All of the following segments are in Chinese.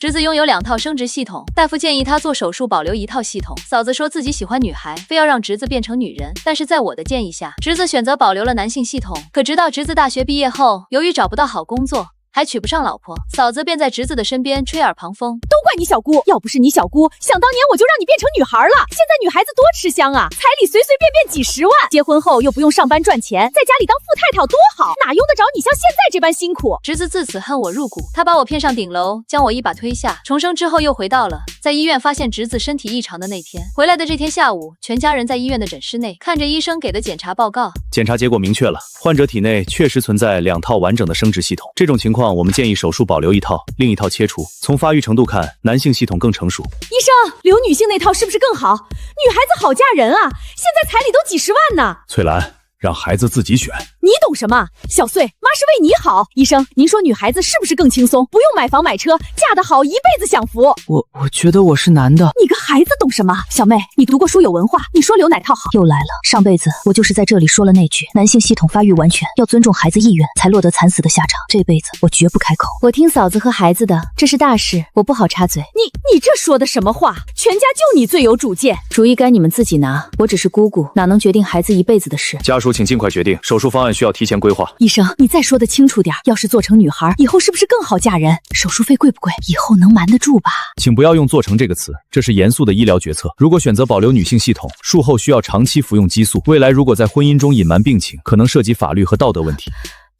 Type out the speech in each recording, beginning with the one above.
侄子拥有2套生殖系统，大夫建议他做手术保留1套系统。嫂子说自己喜欢女孩，非要让侄子变成女人，但是在我的建议下，侄子选择保留了男性系统。可直到侄子大学毕业后，由于找不到好工作，还娶不上老婆，嫂子便在侄子的身边吹耳旁风。都怪你小姑，要不是你小姑，想当年我就让你变成女孩了。现在女孩子多吃香啊，彩礼随随便便几10万，结婚后又不用上班赚钱，在家里当富太太多好，哪用得着你像现在这般辛苦？侄子自此恨我入骨，他把我骗上顶楼，将我一把推下，重生之后又回到了在医院发现侄子身体异常的那天。回来的这天下午，全家人在医院的诊室内看着医生给的检查报告。检查结果明确了，患者体内确实存在2套完整的生殖系统。这种情况，我们建议手术保留1套，另1套切除。从发育程度看，男性系统更成熟。医生，留女性那套是不是更好？女孩子好嫁人啊，现在彩礼都几10万呢。翠兰，让孩子自己选。你懂什么？小穗，妈是为你好。医生，您说女孩子是不是更轻松？不用买房买车，嫁得好一辈子享福。我觉得我是男的。你个孩子懂什么？小妹，你读过书有文化，你说留哪套好？又来了，上辈子我就是在这里说了那句男性系统发育完全，要尊重孩子意愿，才落得惨死的下场。这辈子我绝不开口。我听嫂子和孩子的，这是大事，我不好插嘴。你这说的什么话？全家就你最有主见，主意该你们自己拿，我只是姑姑，哪能决定孩子一辈子的事？家属请尽快决定，手术方案需要提前规划。医生，你再说得清楚点，要是做成女孩，以后是不是更好嫁人？手术费贵不贵？以后能瞒得住吧？请不要用做成这个词，这是严肃的医疗决策。如果选择保留女性系统，术后需要长期服用激素，未来如果在婚姻中隐瞒病情，可能涉及法律和道德问题。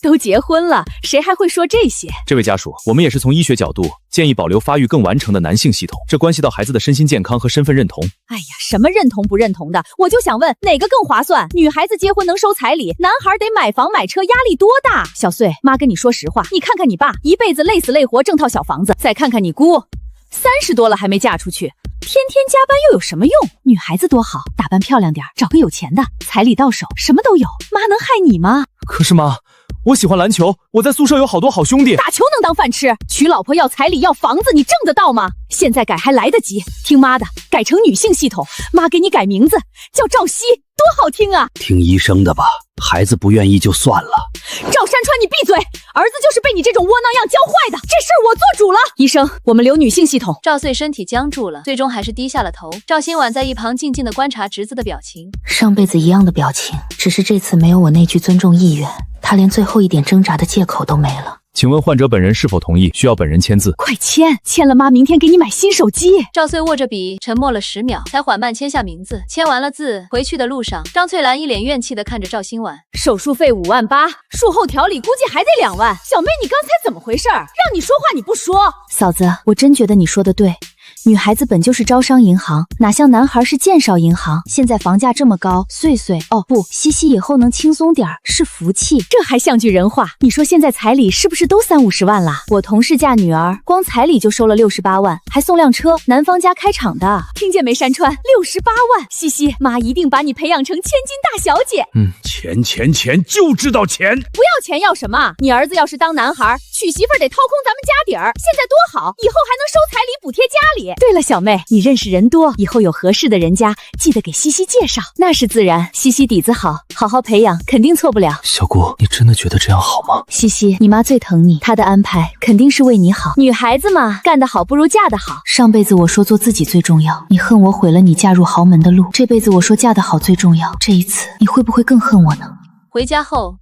都结婚了，谁还会说这些？这位家属，我们也是从医学角度建议保留发育更完成的男性系统，这关系到孩子的身心健康和身份认同。哎呀，什么认同不认同的，我就想问哪个更划算？女孩子结婚能收彩礼，男孩得买房买车，压力多大？小穗，妈跟你说实话，你看看你爸，一辈子累死累活挣套小房子，再看看你姑，30多了还没嫁出去，天天加班又有什么用？女孩子多好，打扮漂亮点，找个有钱的，彩礼到手，什么都有。妈能害你吗？可是妈，我喜欢篮球，我在宿舍有好多好兄弟。打球能当饭吃，娶老婆要彩礼要房子，你挣得到吗？现在改还来得及，听妈的，改成女性系统，妈给你改名字叫赵熙，多好听啊！听医生的吧，孩子不愿意就算了。赵山川，你闭嘴！儿子就是被你这种窝囊样教坏的，这事儿我做主了。医生，我们留女性系统。赵穗身体僵住了，最终还是低下了头。赵新婉在一旁静静地观察侄子的表情，上辈子一样的表情，只是这次没有我那句尊重意愿，他连最后一点挣扎的借口都没了。请问患者本人是否同意？需要本人签字。快签，签了妈明天给你买新手机。赵穗握着笔，沉默了10秒，才缓慢签下名字。签完了字，回去的路上，张翠兰一脸怨气地看着赵新婉。手术费5万8，术后调理估计还得2万。小妹，你刚才怎么回事？让你说话你不说。嫂子，我真觉得你说的对。女孩子本就是招商银行，哪像男孩是建商银行。现在房价这么高，穗穗哦不，西西以后能轻松点是福气。这还像句人话。你说现在彩礼是不是都30-50万啦？我同事嫁女儿，光彩礼就收了68万，还送辆车，男方家开厂的。听见没，山川，68万！西西，妈一定把你培养成千金大小姐。钱就知道钱，不要钱要什么？你儿子要是当男孩，娶媳妇得掏空咱们家底儿，现在多好，以后还能收彩礼补贴家里。对了，小妹，你认识人多，以后有合适的人家，记得给西西介绍。那是自然，西西底子好，好好培养，肯定错不了。小姑，你真的觉得这样好吗？西西，你妈最疼你，她的安排肯定是为你好。女孩子嘛，干得好不如嫁得好。上辈子我说做自己最重要，你恨我毁了你嫁入豪门的路。这辈子我说嫁得好最重要，这一次你会不会更恨我呢？回家后，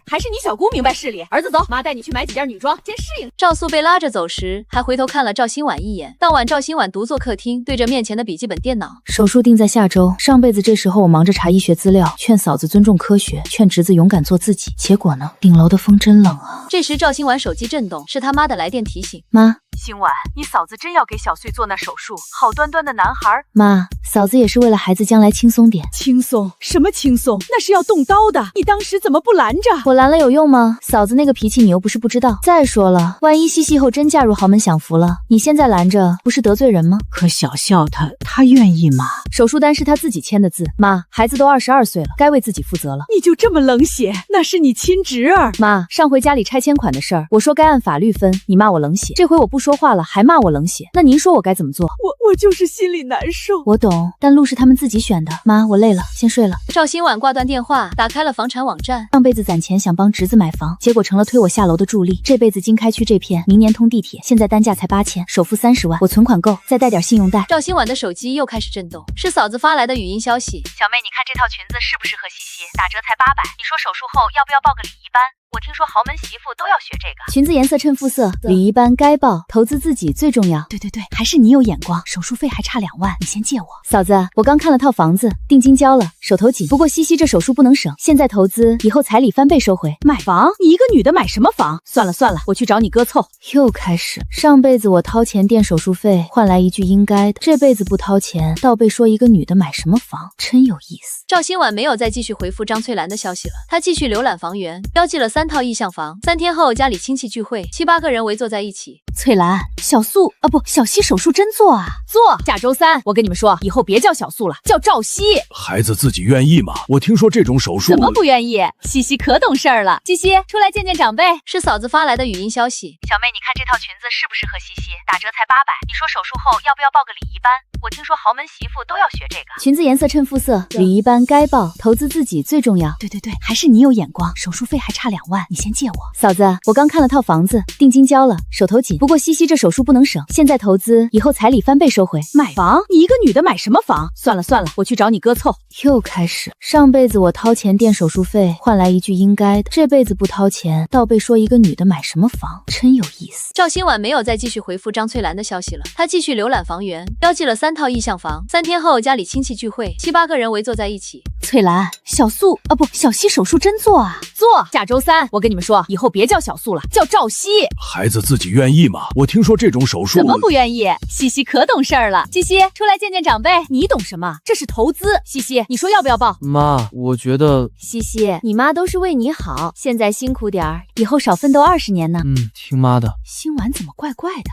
还是你小姑明白事理。儿子走，妈带你去买几件女装，先适应。赵素被拉着走时，还回头看了赵新婉一眼。当晚，赵新婉独坐客厅，对着面前的笔记本电脑。手术定在下周。上辈子这时候我忙着查医学资料，劝嫂子尊重科学，劝侄子勇敢做自己。结果呢？顶楼的风真冷啊！这时赵新婉手机震动，是他妈的来电提醒。妈，新婉，你嫂子真要给小穗做那手术？好端端的男孩。妈，嫂子也是为了孩子将来轻松点。轻松？什么轻松？那是要动刀的。你当时怎么不拦着？我拦了有用吗？嫂子那个脾气你又不是不知道。再说了，万一西西后真嫁入豪门享福了，你现在拦着不是得罪人吗？可小笑他愿意吗？手术单是他自己签的字。妈，孩子都22岁了，该为自己负责了。你就这么冷血？那是你亲侄儿。妈，上回家里拆迁款的事儿，我说该按法律分，你骂我冷血。这回我不说话了，还骂我冷血，那您说我该怎么做？我就是心里难受。我懂，但路是他们自己选的。妈，我累了，先睡了。赵新婉挂断电话，打开了房产网站。上辈子攒钱想帮侄子买房，结果成了推我下楼的助力。这辈子经开区这片，明年通地铁，现在单价才8000，首付30万，我存款够，再带点信用贷。赵新婉的手机又开始震动，是嫂子发来的语音消息。小妹，你看这套裙子适不适合西西？打折才800，你说手术后要不要报个礼仪班？我听说豪门媳妇都要学这个。裙子颜色衬肤色，礼仪班该报，投资自己最重要。对，还是你有眼光，手术费还差2万，你先借我。嫂子，我刚看了套房子，定金交了，手头紧。不过西西这手术不能省，现在投资，以后彩礼翻倍收回。买房？你一个女的买什么房？算了，我去找你哥凑。又开始，上辈子我掏钱垫手术费，换来一句应该的，这辈子不掏钱，倒被说一个女的买什么房，真有意思。赵新婉没有再继续回复张翠兰的消息了，她继续浏览房源，标记了3套意向房。3天后，家里亲戚聚会，7、8个人围坐在一起。翠兰，小素啊，不，小西手术真做啊？做。下周3，我跟你们说，以后别叫小素了，叫赵西。孩子自己愿意吗？我听说这种手术……怎么不愿意？西西可懂事儿了。西西，出来见见长辈。是嫂子发来的语音消息。小妹，你看这套裙子适不适合西西？打折才800，你说手术后要不要报个礼仪班？我听说豪门媳妇都要学这个。裙子颜色衬肤色，礼仪班该报，投资自己最重要。对，还是你有眼光，手术费还差2万，你先借我。嫂子，我刚看了套房子，定金交了，手头紧。不过西西这手术不能省，现在投资，以后彩礼翻倍收回。买房？你一个女的买什么房？算了，我去找你哥凑。又开始，上辈子我掏钱垫手术费，换来一句应该的，这辈子不掏钱，倒被说一个女的买什么房，真有意思。赵新婉没有再继续回复张翠兰的消息了，她继续浏览房源，标记了3套意向房。3天后，家里亲戚聚会，7、8个人围坐在一起。翠兰，小素啊，不，小西手术真做啊？做。下周3，我跟你们说，以后别叫小素了，叫赵西。孩子自己愿意吗？我听说这种手术……怎么不愿意？西西可懂事儿了。西西，出来见见长辈。你懂什么？这是投资。西西，你说要不要报？妈，我觉得……西西，你妈都是为你好，现在辛苦点儿，以后少奋斗20年呢。听妈的。新婉怎么怪怪的？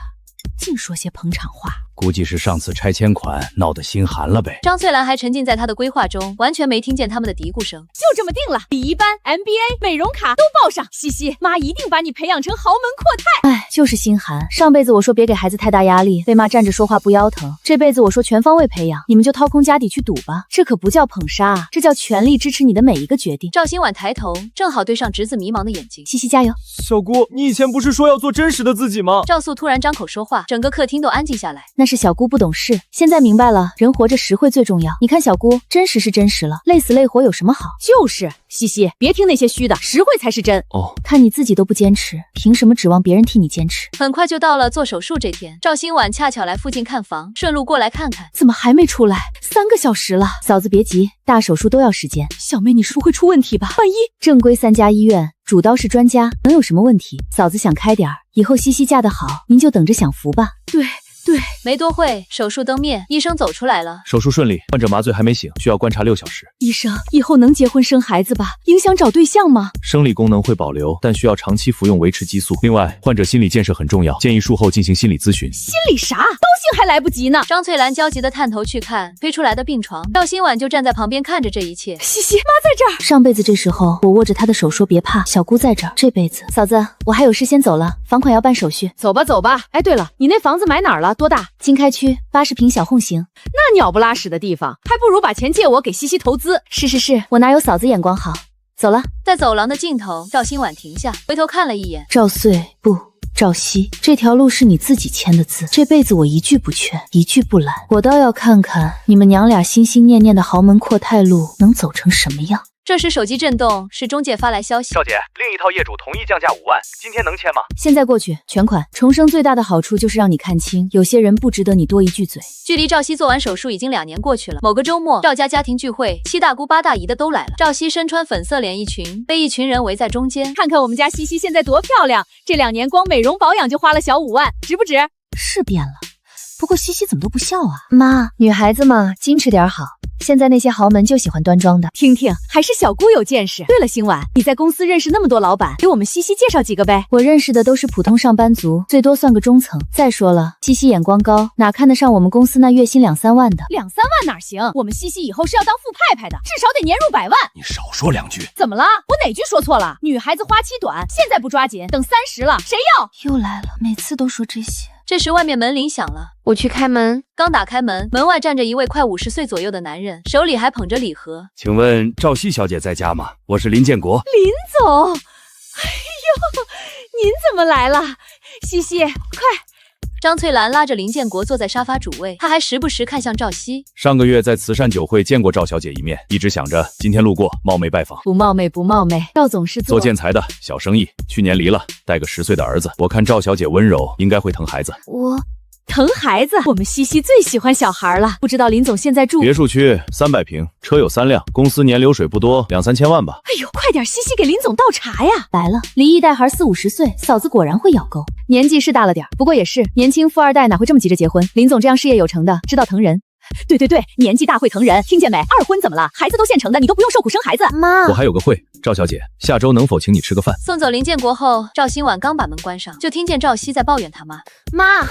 净说些捧场话。估计是上次拆迁款闹得心寒了呗。张翠兰还沉浸在她的规划中，完全没听见他们的嘀咕声。就这么定了，礼仪班、MBA、美容卡都报上。西西，妈一定把你培养成豪门阔太。哎，就是心寒。上辈子我说别给孩子太大压力，被骂站着说话不腰疼。这辈子我说全方位培养，你们就掏空家底去赌吧。这可不叫捧杀啊，这叫全力支持你的每一个决定。赵新婉抬头，正好对上侄子迷茫的眼睛。西西加油！小姑，你以前不是说要做真实的自己吗？赵素突然张口说话，整个客厅都安静下来。那是小姑不懂事，现在明白了，人活着实惠最重要。你看小姑，真实是真实了，累死累活有什么好？就是西西，别听那些虚的，实惠才是真。哦，看你自己都不坚持，凭什么指望别人替你坚持？很快就到了做手术这天，赵新婉恰巧来附近看房，顺路过来看看。怎么还没出来？3个小时了。嫂子别急，大手术都要时间。小妹，你是不会出问题吧？万一……正规3家医院，主刀是专家，能有什么问题？嫂子想开点儿，以后西西嫁得好，您就等着享福吧。对。没多会，手术灯灭，医生走出来了。手术顺利，患者麻醉还没醒，需要观察6小时。医生，以后能结婚生孩子吧？影响找对象吗？生理功能会保留，但需要长期服用维持激素。另外，患者心理建设很重要，建议术后进行心理咨询。心理啥？高兴还来不及呢。张翠兰焦急地探头去看推出来的病床，赵新婉就站在旁边看着这一切。西西，妈在这儿。上辈子这时候，我握着她的手说别怕，小姑在这儿。这辈子，嫂子，我还有事先走了，房款要办手续。走吧。哎，对了，你那房子买哪儿了？多大？经开区80平小户型。那鸟不拉屎的地方，还不如把钱借我给西西投资。是，我哪有嫂子眼光好？走了。在走廊的尽头，赵新婉停下，回头看了一眼赵穗，不，赵西，这条路是你自己签的字，这辈子我一句不劝，一句不拦。我倒要看看你们娘俩心心念念的豪门阔太路能走成什么样。这时手机震动，是中介发来消息。赵姐，另一套业主同意降价5万，今天能签吗？现在过去，全款。重生最大的好处就是让你看清，有些人不值得你多一句嘴。距离赵熙做完手术已经2年过去了。某个周末，赵家家庭聚会，7大姑8大姨的都来了。赵熙身穿粉色连衣裙，被一群人围在中间。看看我们家西西现在多漂亮，这2年光美容保养就花了小5万，值不值？是变了，不过西西怎么都不笑啊？妈，女孩子嘛，矜持点好。现在那些豪门就喜欢端庄的。听听，还是小姑有见识。对了，星晚，你在公司认识那么多老板，给我们西西介绍几个呗。我认识的都是普通上班族，最多算个中层。再说了，西西眼光高，哪看得上我们公司那月薪2、3万的？2、3万哪行？我们西西以后是要当富派派的，至少得年入100万。你少说2句。怎么了？我哪句说错了？女孩子花期短，现在不抓紧，等30了，谁要？又来了，每次都说这些。这时外面门铃响了，我去开门。刚打开门，门外站着一位快50岁左右的男人，手里还捧着礼盒。请问赵西小姐在家吗？我是林建国。林总，哎呦，您怎么来了？西西，快！张翠兰拉着林建国坐在沙发主位，她还时不时看向赵西。上个月在慈善酒会见过赵小姐一面，一直想着今天路过冒昧拜访。不冒昧，不冒昧。赵总是做建材的，小生意，去年离了，带个10岁的儿子。我看赵小姐温柔，应该会疼孩子。我疼孩子，我们西西最喜欢小孩了。不知道林总现在住别墅区，300平，车有3辆，公司年流水不多，2、3千万吧。哎呦，快点，西西给林总倒茶呀！来了，离异带孩40、50岁，嫂子果然会咬钩。年纪是大了点，不过也是年轻富二代哪会这么急着结婚？林总这样事业有成的，知道疼人。对，年纪大会疼人，听见没？二婚怎么了？孩子都现成的，你都不用受苦生孩子。妈，我还有个会，赵小姐，下周能否请你吃个饭？送走林建国后，赵新婉刚把门关上，就听见赵西在抱怨他妈。妈，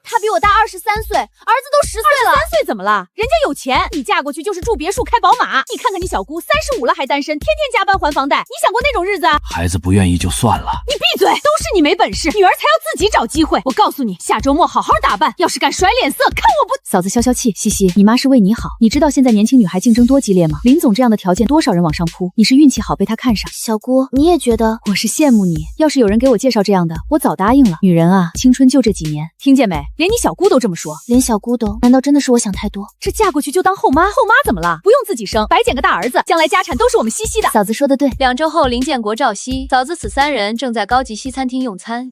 他比我大23岁，儿子都10岁了。23岁怎么了？人家有钱，你嫁过去就是住别墅开宝马。你看看你小姑35了还单身，天天加班还房贷，你想过那种日子？孩子不愿意就算了。你闭嘴！都是你没本事，女儿才要自己找机会。我告诉你，下周末好好打扮，要是敢甩脸色，看我不……嫂子消消气，西西，你妈是为你好。你知道现在年轻女孩竞争多激烈吗？林总这样的条件，多少人往上扑，你是运气好被他看上。小姑，你也觉得？我是羡慕你，要是有人给我介绍这样的，我早答应了。女人啊，青春就这几年，听见没？连你小姑都这么说，连小姑都？难道真的是我想太多？这嫁过去就当后妈？后妈怎么了？不用自己生，白捡个大儿子，将来家产都是我们西西的。嫂子说的对。2周后，林建国、赵西、嫂子此3人正在高级西餐厅用餐。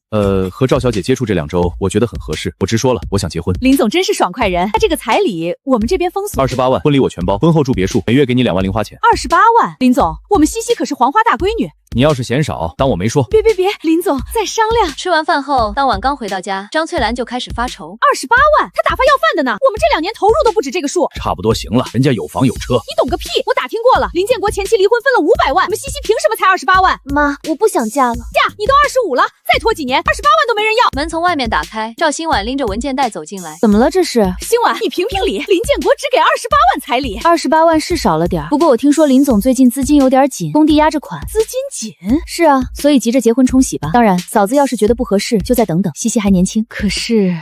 和赵小姐接触这2周，我觉得很合适。我直说了，我想结婚。林总真是爽快人，他这个彩礼我们这边风俗28万，婚礼我全包，婚后住别墅，每月给你2万零花钱。28万，林总，我们西西可是黄花大闺女。你要是嫌少，当我没说。别，林总再商量。吃完饭后，当晚刚回到家，张翠兰就开始发愁。28万，他打发要饭的呢。我们这2年投入都不止这个数。差不多行了，人家有房有车。你懂个屁！我打听过了，林建国前妻离婚分了500万，我们西西凭什么才28万？妈，我不想嫁了。嫁，你都25了，再拖几年，28万都没人要。门从外面打开，赵新婉拎着文件袋走进来。怎么了这是？新婉，你评评理，林建国只给28万彩礼。28万是少了点，不过我听说林总最近资金有点紧，工地压着款。资金紧？是啊，所以急着结婚冲喜吧。当然，嫂子要是觉得不合适，就再等等。西西还年轻。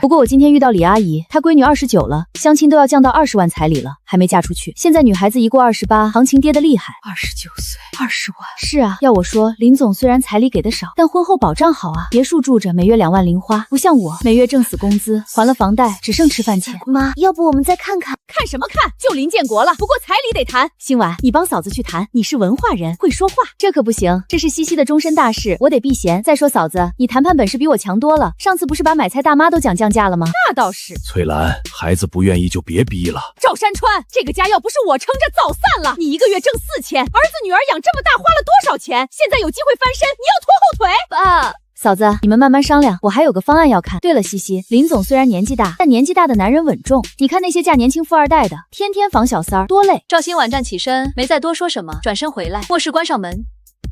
不过我今天遇到李阿姨，她闺女29了，相亲都要降到20万彩礼了，还没嫁出去。现在女孩子一过28，行情跌得厉害。29岁，20万。是啊，要我说，林总虽然彩礼给的少，但婚后保障好啊。别墅住着，每月2万零花，不像我，每月挣死工资，还了房贷，只剩吃饭钱。妈，要不我们再看看？看什么看？就林建国了。不过彩礼得谈。新婉，你帮嫂子去谈，你是文化人，会说话。这可不行，这是西西的终身大事，我得避嫌。再说嫂子，你谈判本事比我强多了，上次不是把买菜大妈都讲降价了吗？那倒是。翠兰，孩子不愿意就别逼了。赵山川，这个家要不是我撑着，早散了。你一个月挣4000，儿子女儿养这么大花了多少钱？现在有机会翻身，你要拖后腿？爸。嫂子，你们慢慢商量，我还有个方案要看。对了，西西，林总虽然年纪大，但年纪大的男人稳重。你看那些嫁年轻富二代的，天天防小三儿，多累。赵新婉站起身，没再多说什么，转身回来，卧室关上门。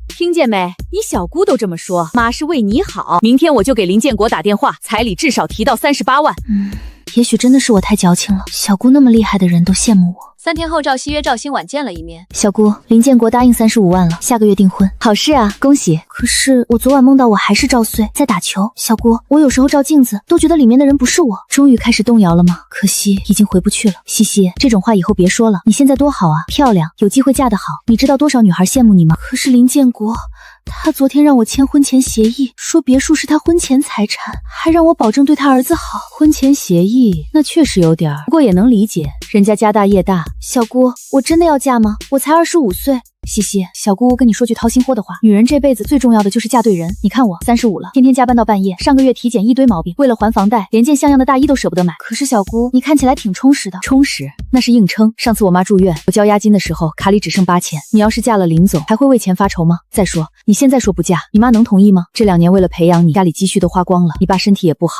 听见没？你小姑都这么说，妈是为你好。明天我就给林建国打电话，彩礼至少提到38万。也许真的是我太矫情了，小姑那么厉害的人都羡慕我。3天后，赵西约赵新婉见了一面。小姑，林建国答应35万了，下个月订婚，好事啊，恭喜！可是我昨晚梦到我还是赵穗在打球。小姑，我有时候照镜子都觉得里面的人不是我，终于开始动摇了吗？可惜已经回不去了。西西，这种话以后别说了，你现在多好啊，漂亮，有机会嫁得好，你知道多少女孩羡慕你吗？可是林建国，他昨天让我签婚前协议，说别墅是他婚前财产，还让我保证对他儿子好。婚前协议那确实有点，不过也能理解，人家家大业大。小姑，我真的要嫁吗？我才25岁。西西，小姑跟你说句掏心窝的话，女人这辈子最重要的就是嫁对人。你看我35了，天天加班到半夜，上个月体检一堆毛病，为了还房贷，连件像样的大衣都舍不得买。可是小姑，你看起来挺充实的。充实那是硬撑。上次我妈住院，我交押金的时候卡里只剩8000。你要是嫁了林总，还会为钱发愁吗？再说你现在说不嫁，你妈能同意吗？这2年为了培养你，家里积蓄都花光了，你爸身体也不好。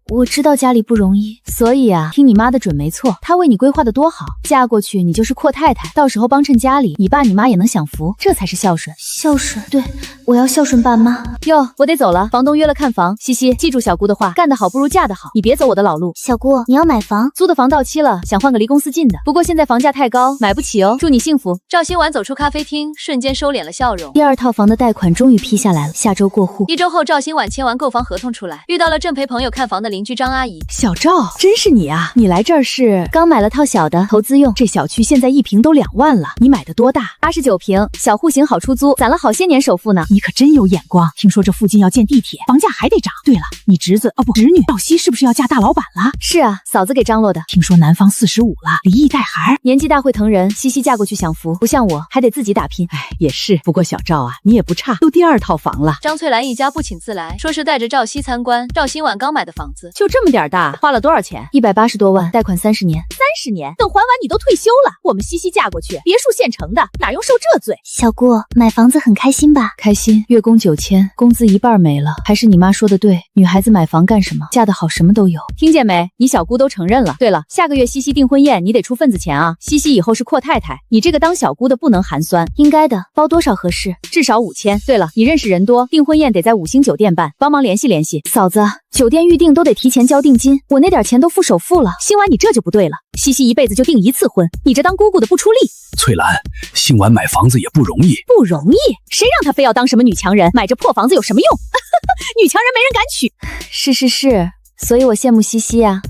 我知道家里不容易，所以啊，听你妈的准没错，她为你规划的多好。嫁过去你就是阔太太，到时候帮衬家里，你爸你妈也能享福，这才是孝顺。孝顺，对，我要孝顺爸妈。哟，我得走了，房东约了看房。西西，记住小姑的话，干得好不如嫁得好，你别走我的老路。小姑，你要买房？租的房到期了，想换个离公司近的，不过现在房价太高，买不起哦。祝你幸福。赵新婉走出咖啡厅，瞬间收敛了笑容。第2套房的贷款终于批下来了，下周过户。1周后，赵新婉签完购房合同出来，遇到了正陪朋友看房的邻居张阿姨。小赵，真是你啊！你来这儿是？刚买了套小的，投资用。这小区现在1平都2万了，你买的多大？89平，小户型好出租，攒了好些年首付呢。你可真有眼光。听说这附近要建地铁，房价还得涨。对了，你侄子侄女赵熙是不是要嫁大老板了？是啊，嫂子给张罗的。听说男方45了，离异带孩，年纪大会疼人。西西嫁过去享福，不像我还得自己打拼。哎，也是。不过小赵啊，你也不差，都第2套房了。张翠兰一家不请自来，说是带着赵熙参观赵新婉刚买的房子，就这么点大，花了多少钱？180多万，贷款30年。30年，等还完你都退休了。我们西西嫁过去，别墅现成的，哪用受这罪？小姑，买房子很开心吧？开心，月供9000，工资1半没了。还是你妈说的对，女孩子买房干什么？嫁得好什么都有。听见没？你小姑都承认了。对了，下个月西西订婚宴你得出份子钱啊。西西以后是阔太太，你这个当小姑的不能寒酸。应该的，包多少合适？至少5000。对了，你认识人多，订婚宴得在5星酒店办，帮忙联系联系。嫂子，酒店预订都得提前交定金，我那点钱都付首付了。新婉，你这就不对了。西西一辈子就订1次婚，你这当姑姑的不出力。翠兰，新婉买房子也不容易。不容易？谁让她非要当什么女强人？买这破房子有什么用？女强人没人敢娶。是，所以我羡慕西西啊。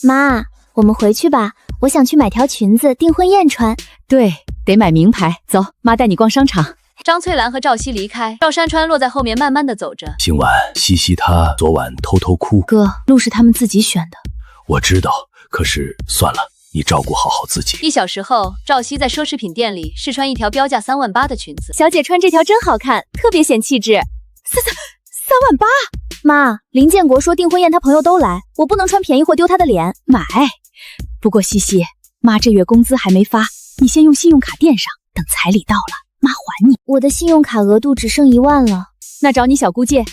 妈，我们回去吧，我想去买条裙子订婚宴穿。对，得买名牌。走，妈带你逛商场。张翠兰和赵熙离开，赵山川落在后面慢慢的走着。新婉，西西她昨晚偷偷哭。哥，路是他们自己选的。我知道，可是算了，你照顾好自己。1小时后，赵熙在奢侈品店里试穿一条标价3万8的裙子。小姐穿这条真好看，特别显气质。3万8？妈，林建国说订婚宴他朋友都来，我不能穿便宜货丢他的脸。买。不过西西，妈这月工资还没发，你先用信用卡垫上，等彩礼到了，妈还你。我的信用卡额度只剩1万了。那找你小姑借。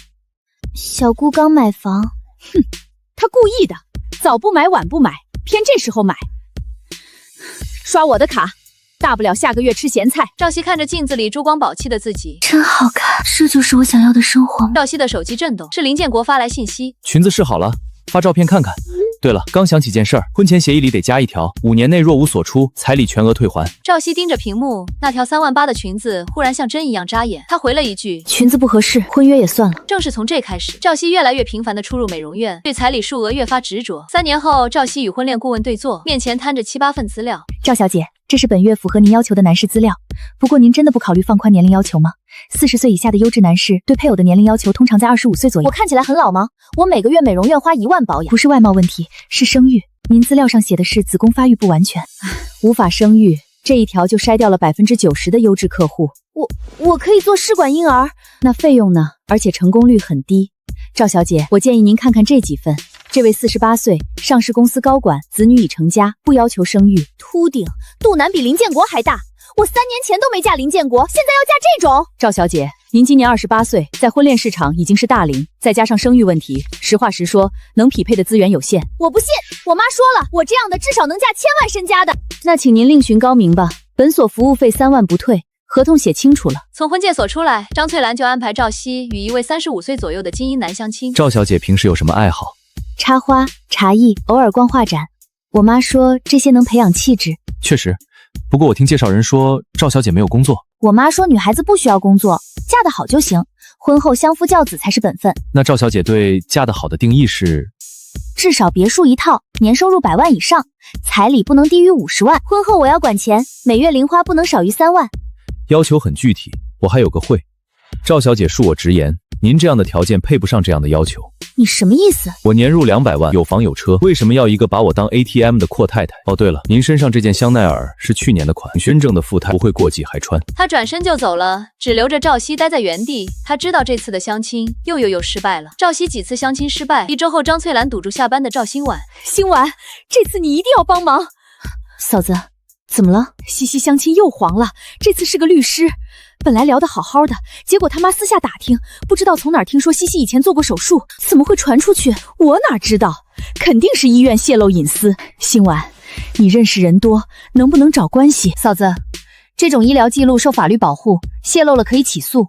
小姑刚买房。哼，她故意的，早不买晚不买，偏这时候买。刷我的卡，大不了下个月吃咸菜。赵熙看着镜子里珠光宝气的自己，真好看，这就是我想要的生活吗？赵熙的手机震动，是林建国发来信息。裙子试好了，发照片看看。对了，刚想起件事儿，婚前协议里得加一条，5年内若无所出，彩礼全额退还。赵熙盯着屏幕，那条3万8的裙子忽然像针一样扎眼。他回了一句：裙子不合适，婚约也算了。正是从这开始，赵熙越来越频繁地出入美容院，对彩礼数额越发执着。3年后，赵熙与婚恋顾问对坐，面前摊着7、8份资料。赵小姐，这是本月符合您要求的男士资料，不过您真的不考虑放宽年龄要求吗？40岁以下的优质男士对配偶的年龄要求通常在25岁左右。我看起来很老吗？我每个月美容院花1万保养。不是外貌问题，是生育。您资料上写的是子宫发育不完全，无法生育，这一条就筛掉了90%的优质客户。我可以做试管婴儿，那费用呢？而且成功率很低。赵小姐，我建议您看看这几份。这位48岁，上市公司高管，子女已成家，不要求生育。秃顶，肚腩比林建国还大。我3年前都没嫁林建国，现在要嫁这种。赵小姐，您今年28岁，在婚恋市场已经是大龄，再加上生育问题，实话实说，能匹配的资源有限。我不信，我妈说了，我这样的至少能嫁千万身家的。那请您另寻高明吧，本所服务费3万不退，合同写清楚了。从婚介所出来，张翠兰就安排赵熙与一位35岁左右的精英男相亲。赵小姐平时有什么爱好？插花、茶艺，偶尔逛画展。我妈说这些能培养气质。确实，不过我听介绍人说赵小姐没有工作。我妈说女孩子不需要工作，嫁得好就行，婚后相夫教子才是本分。那赵小姐对嫁得好的定义是？至少别墅一套，年收入100万以上，彩礼不能低于50万。婚后我要管钱，每月零花不能少于3万。要求很具体，我还有个会。赵小姐恕我直言，您这样的条件配不上这样的要求。你什么意思？我年入200万，有房有车，为什么要一个把我当 ATM 的阔太太？哦，对了，您身上这件香奈儿是去年的款，真正的富太不会过季还穿。他转身就走了，只留着赵熙待在原地。他知道这次的相亲又失败了。赵熙几次相亲失败，一周后张翠兰堵住下班的赵新婉。新婉，这次你一定要帮忙。嫂子，怎么了？西西相亲又黄了，这次是个律师。本来聊得好好的，结果他妈私下打听，不知道从哪儿听说西西以前做过手术，怎么会传出去？我哪知道，肯定是医院泄露隐私。新婉，你认识人多，能不能找关系？嫂子，这种医疗记录受法律保护，泄露了可以起诉。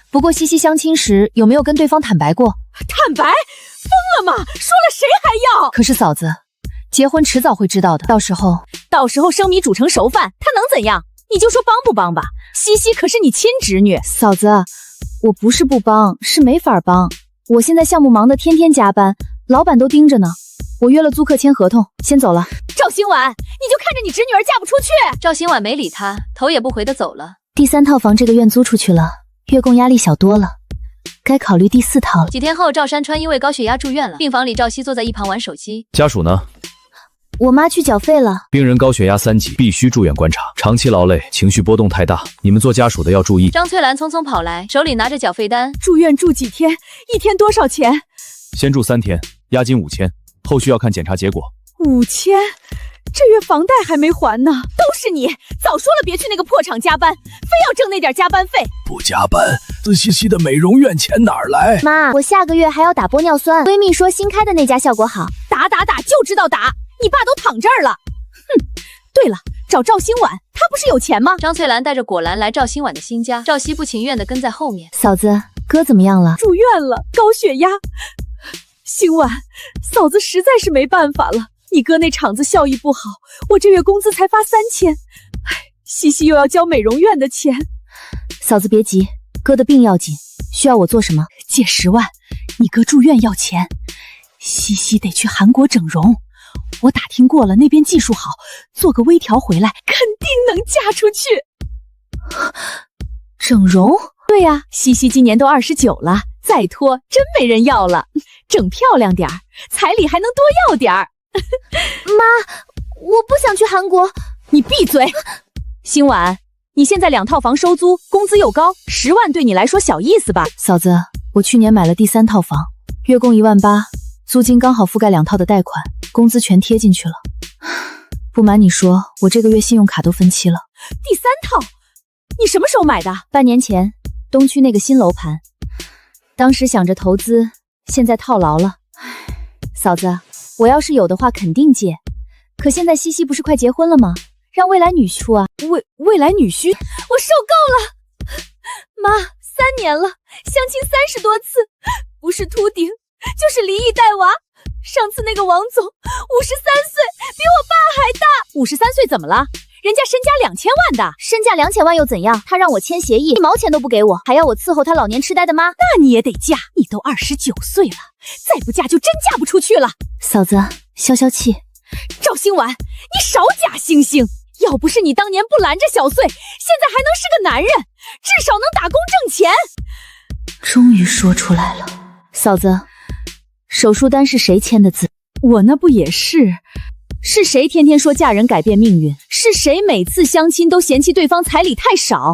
不过西西相亲时有没有跟对方坦白过？坦白？疯了吗？说了谁还要？可是嫂子，结婚迟早会知道的，到时候生米煮成熟饭，他能怎样？你就说帮不帮吧，西西可是你亲侄女。嫂子，我不是不帮，是没法帮。我现在项目忙得天天加班，老板都盯着呢。我约了租客签合同，先走了。赵新婉，你就看着你侄女儿嫁不出去。赵新婉没理他，头也不回的走了。第3套房这个月租出去了，月供压力小多了，该考虑第4套了。几天后，赵山川因为高血压住院了，病房里赵熙坐在一旁玩手机。家属呢？我妈去缴费了。病人高血压3级，必须住院观察，长期劳累，情绪波动太大，你们做家属的要注意。张翠兰匆匆跑来，手里拿着缴费单。住院住几天？一天多少钱？先住3天，押金5000，后续要看检查结果。5000？这月房贷还没还呢。都是你，早说了别去那个破厂加班，非要挣那点加班费。不加班，自西西的美容院钱哪儿来？妈，我下个月还要打玻尿酸，闺蜜说新开的那家效果好。打就知道打，你爸都躺这儿了。哼，对了，找赵新婉，她不是有钱吗？张翠兰带着果篮来赵新婉的新家，赵熙不情愿地跟在后面。嫂子，哥怎么样了？住院了，高血压。新婉，嫂子实在是没办法了，你哥那厂子效益不好，我这月工资才发3000，西西又要交美容院的钱。嫂子别急，哥的病要紧，需要我做什么？借10万，你哥住院要钱。西西得去韩国整容，我打听过了，那边技术好，做个微调回来，肯定能嫁出去。整容？对呀，西西今年都29了，再拖真没人要了。整漂亮点儿，彩礼还能多要点儿。妈，我不想去韩国。你闭嘴！新婉，你现在2套房收租，工资又高，10万对你来说小意思吧？嫂子，我去年买了第3套房，月供18000，租金刚好覆盖2套的贷款，工资全贴进去了。不瞒你说，我这个月信用卡都分期了。第3套？你什么时候买的？半年前，东区那个新楼盘。当时想着投资，现在套牢了。嫂子，我要是有的话肯定借，可现在西西不是快结婚了吗？让未来女婿出啊。未来女婿？我受够了！妈，3年了，相亲30多次，不是秃顶就是离异带娃。上次那个王总53岁，比我爸还大。53岁怎么了？人家身家2000万的。身价2000万又怎样？他让我签协议，1毛钱都不给我，还要我伺候他老年痴呆的妈。那你也得嫁，你都29岁了，再不嫁就真嫁不出去了。嫂子，消消气。赵新婉，你少假惺惺！要不是你当年不拦着小穗，现在还能是个男人，至少能打工挣钱。终于说出来了。嫂子，手术单是谁签的字？我那不也是？是谁天天说嫁人改变命运？是谁每次相亲都嫌弃对方彩礼太少？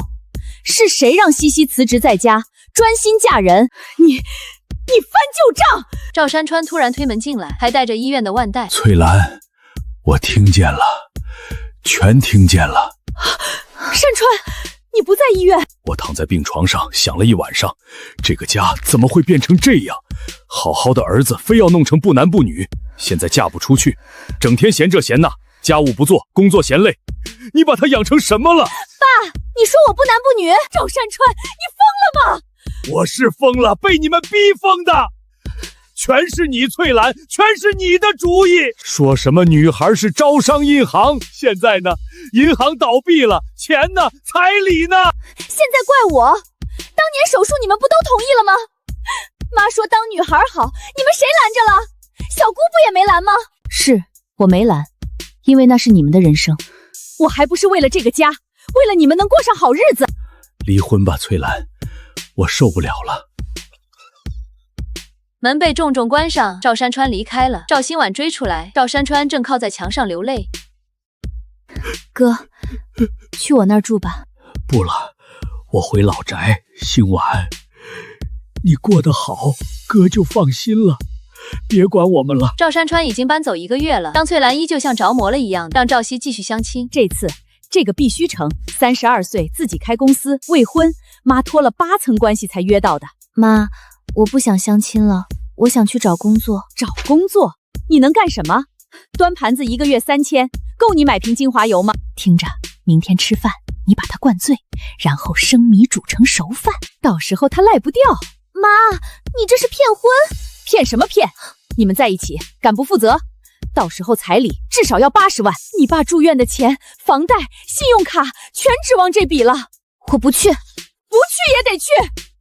是谁让西西辞职在家专心嫁人？你翻旧账！赵山川突然推门进来，还带着医院的腕带。翠兰，我听见了，全听见了。山川，你不在医院？我躺在病床上想了一晚上，这个家怎么会变成这样？好好的儿子非要弄成不男不女，现在嫁不出去，整天嫌这嫌那，家务不做，工作嫌累，你把他养成什么了？爸，你说我不男不女？赵山川，你疯了吗？我是疯了，被你们逼疯的，全是你翠兰，全是你的主意。说什么女孩是招商银行，现在呢，银行倒闭了，钱呢，彩礼呢？现在怪我，当年手术你们不都同意了吗？妈说当女孩好，你们谁拦着了？小姑不也没拦吗？是我没拦，因为那是你们的人生。我还不是为了这个家，为了你们能过上好日子。离婚吧，翠兰，我受不了了。门被重重关上，赵山川离开了。赵新婉追出来，赵山川正靠在墙上流泪。哥，去我那儿住吧。不了，我回老宅。新婉，你过得好，哥就放心了。别管我们了。赵山川已经搬走1个月了，张翠兰依旧像着魔了一样，让赵熙继续相亲。这次这个必须成。32岁自己开公司，未婚，妈托了8层关系才约到的。妈，我不想相亲了，我想去找工作。找工作？你能干什么？端盘子1个月3000，够你买瓶精华油吗？听着，明天吃饭你把他灌醉，然后生米煮成熟饭，到时候他赖不掉。妈，你这是骗婚？骗什么骗？你们在一起敢不负责？到时候彩礼至少要80万，你爸住院的钱、房贷、信用卡全指望这笔了。我不去，不去也得去。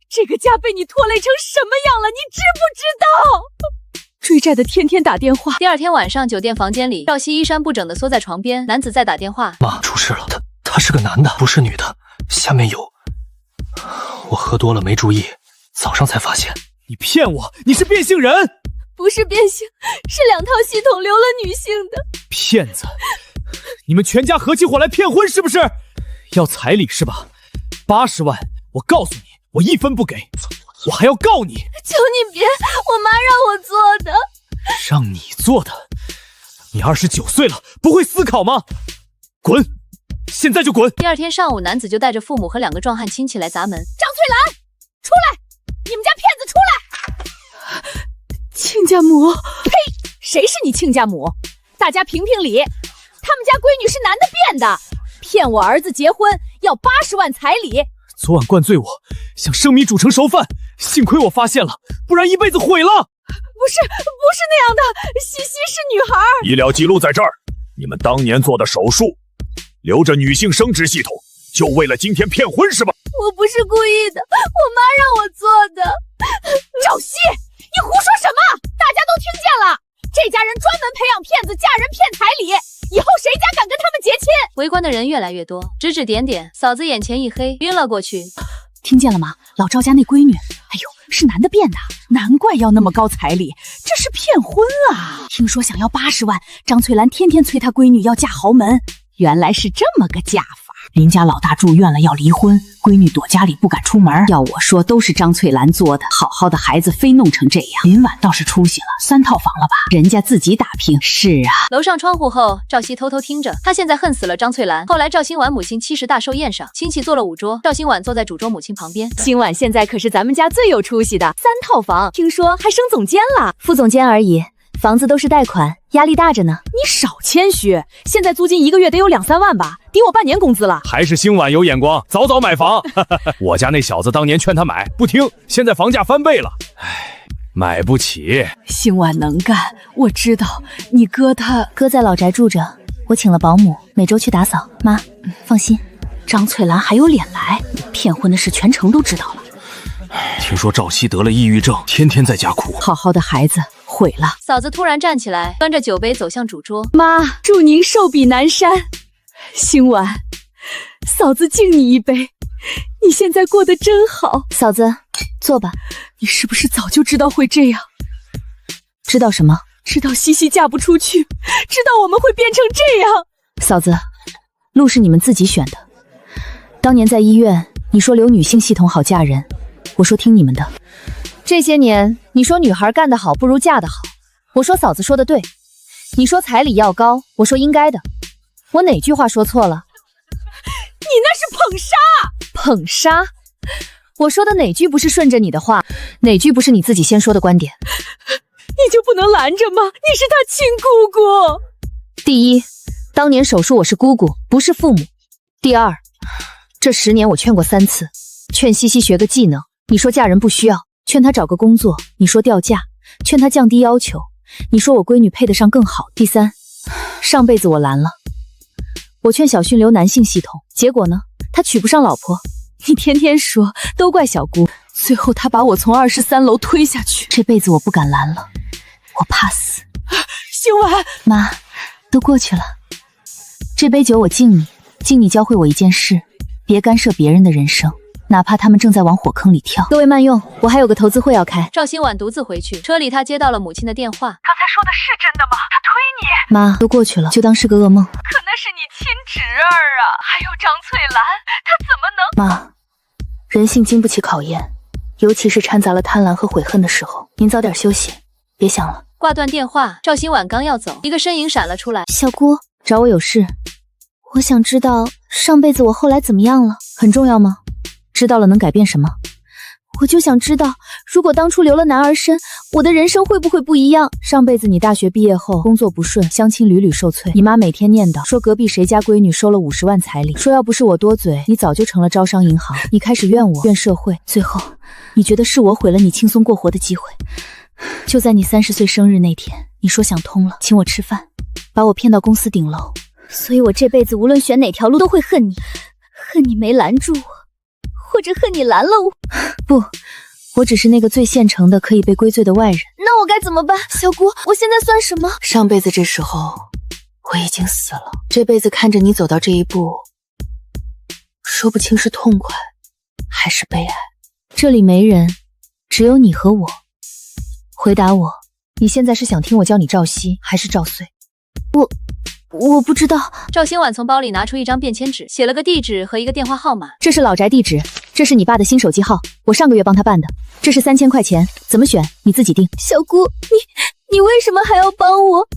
这个家被你拖累成什么样了，你知不知道？追债的天天打电话。第2天晚上，酒店房间里，赵熙衣衫不整的缩在床边，男子在打电话。妈，出事了，他是个男的，不是女的，下面有。我喝多了没注意，早上才发现。你骗我，你是变性人。不是变性，是2套系统留了女性的。骗子！你们全家合起伙来骗婚是不是？要彩礼是吧？80万，我告诉你，我1分不给，我还要告你！求你别，我妈让我做的。让你做的？你29岁了，不会思考吗？滚！现在就滚！第2天上午，男子就带着父母和2个壮汉亲戚来砸门。张翠兰，出来！你们家骗子出来！亲家母，呸！谁是你亲家母？大家评评理，他们家闺女是男的变的，骗我儿子结婚要80万彩礼。昨晚灌醉我，想生米煮成熟饭，幸亏我发现了，不然一辈子毁了。不是那样的，西西是女孩。医疗记录在这儿，你们当年做的手术，留着女性生殖系统，就为了今天骗婚是吧？我不是故意的，我妈让我做的。赵熙，你胡说什么？大家都听见了，这家人专门培养骗子，嫁人骗彩礼，以后谁家敢跟他们结亲？围观的人越来越多，指指点点，嫂子眼前一黑，晕了过去。听见了吗？老赵家那闺女，哎呦，是男的变的，难怪要那么高彩礼，这是骗婚啊！听说想要80万，张翠兰天天催她闺女要嫁豪门，原来是这么个嫁法。邻家老大住院了，要离婚，闺女躲家里不敢出门。要我说，都是张翠兰做的。好好的孩子非弄成这样。林婉倒是出息了，3套房了吧？人家自己打拼。是啊。楼上窗户后，赵熙偷偷听着，他现在恨死了张翠兰。后来赵新婉母亲70大寿宴上，亲戚做了5桌，赵新婉坐在主桌母亲旁边。新婉现在可是咱们家最有出息的，3套房，听说还升总监了。副总监而已，房子都是贷款，压力大着呢。你少谦虚，现在租金1个月得有2、3万吧，抵我半年工资了。还是新婉有眼光，早早买房。我家那小子当年劝他买，不听，现在房价翻倍了，唉，买不起。新婉能干，我知道。你哥他在老宅住着，我请了保姆，每周去打扫。妈，放心。张翠兰还有脸来？骗婚的事全城都知道了。听说赵熙得了抑郁症，天天在家哭。好好的孩子毁了。嫂子突然站起来，端着酒杯走向主桌。妈，祝您寿比南山。新婉，嫂子敬你一杯。你现在过得真好。嫂子，坐吧。你是不是早就知道会这样？知道什么？知道西西嫁不出去，知道我们会变成这样。嫂子，路是你们自己选的。当年在医院，你说留女性系统好嫁人，我说听你们的。这些年，你说女孩干得好不如嫁得好，我说嫂子说的对。你说彩礼要高，我说应该的。我哪句话说错了？你那是捧杀！捧杀？我说的哪句不是顺着你的话？哪句不是你自己先说的观点？你就不能拦着吗？你是他亲姑姑。第一，当年手术我是姑姑，不是父母。第二，这10年我劝过3次，劝西西学个技能，你说嫁人不需要；劝她找个工作，你说调价；劝她降低要求，你说我闺女配得上更好。第三，上辈子我拦了，我劝小训留男性系统，结果呢，她娶不上老婆。你天天说都怪小姑，最后她把我从23楼推下去。这辈子我不敢拦了，我怕死。新婉，妈，都过去了，这杯酒我敬你，敬你教会我一件事，别干涉别人的人生。哪怕他们正在往火坑里跳。各位慢用，我还有个投资会要开。赵新婉独自回去，车里她接到了母亲的电话。刚才说的是真的吗？他推你？妈，都过去了，就当是个噩梦。可那是你亲侄儿啊，还有张翠兰，他怎么能……妈，人性经不起考验，尤其是掺杂了贪婪和悔恨的时候。您早点休息，别想了。挂断电话，赵新婉刚要走，一个身影闪了出来。小姑，找我有事？我想知道上辈子我后来怎么样了。很重要吗？知道了能改变什么？我就想知道，如果当初留了男儿身，我的人生会不会不一样？上辈子你大学毕业后工作不顺，相亲屡屡受挫，你妈每天念叨说隔壁谁家闺女收了50万彩礼，说要不是我多嘴，你早就成了招商银行。你开始怨我，怨社会，最后你觉得是我毁了你轻松过活的机会。就在你30岁生日那天，你说想通了，请我吃饭，把我骗到公司顶楼。所以我这辈子无论选哪条路都会恨你，恨你没拦住我，或者恨你拦了我。不，我只是那个最现成的可以被归罪的外人。那我该怎么办？小姑，我现在算什么？上辈子这时候我已经死了，这辈子看着你走到这一步，说不清是痛快还是悲哀。这里没人，只有你和我。回答我，你现在是想听我叫你赵熙还是赵穗？我不知道。赵新婉从包里拿出一张便签纸，写了个地址和一个电话号码。这是老宅地址，这是你爸的新手机号，我上个月帮他办的。这是3000块钱，怎么选你自己定。小姑，你为什么还要帮我？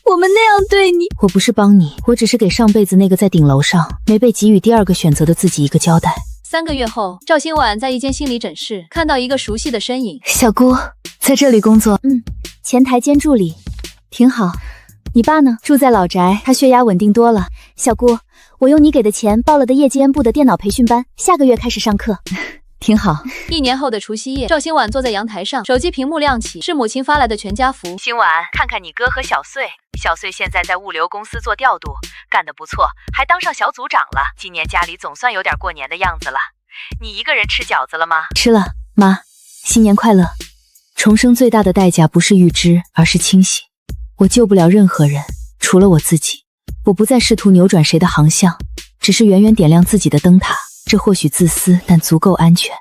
我们那样对你。我不是帮你，我只是给上辈子那个在顶楼上没被给予第二个选择的自己一个交代。3个月后，赵新婉在一间心理诊室看到一个熟悉的身影。小姑在这里工作，前台兼助理，挺好。你爸呢？住在老宅，他血压稳定多了。小姑，我用你给的钱报了的夜间部的电脑培训班，下个月开始上课。挺好。1年后的除夕夜，赵新婉坐在阳台上，手机屏幕亮起，是母亲发来的全家福。新婉，看看你哥和小穗，小穗现在在物流公司做调度，干得不错，还当上小组长了。今年家里总算有点过年的样子了。你一个人吃饺子了吗？吃了，妈，新年快乐。重生最大的代价不是预知，而是清醒。我救不了任何人，除了我自己。我不再试图扭转谁的航向，只是远远点亮自己的灯塔。这或许自私，但足够安全。